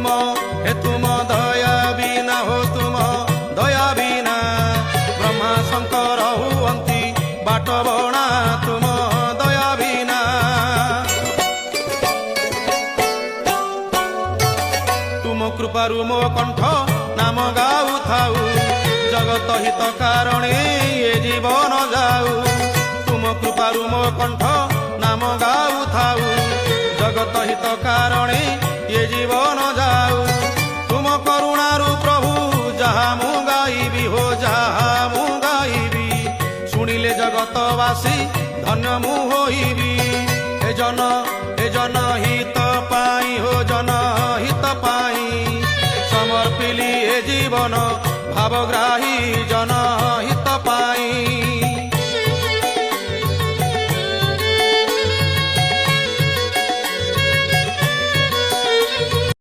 तुम दया बिना हो तुम दया बिना ब्रह्मा शंकर हुअंती बाट बणा तुम दया बिना। तुम कृपारु मो कंठ नाम गाऊ थाऊ जगत हित कारणे ये जीवन जाऊ। तुम कृपारु मो कंठ नाम गाऊ थाऊ जगत हित कारणे ये जीवन जाऊ। तुम करुणारु प्रभु जहा मु गाइबी हो जहा मु गाइबी शुणिले जगतवासी धन्य मु होइबी। हे जन हित पाई हो जन हित पाई समर्पिली ए जीवन भावग्राही जन हित पाई।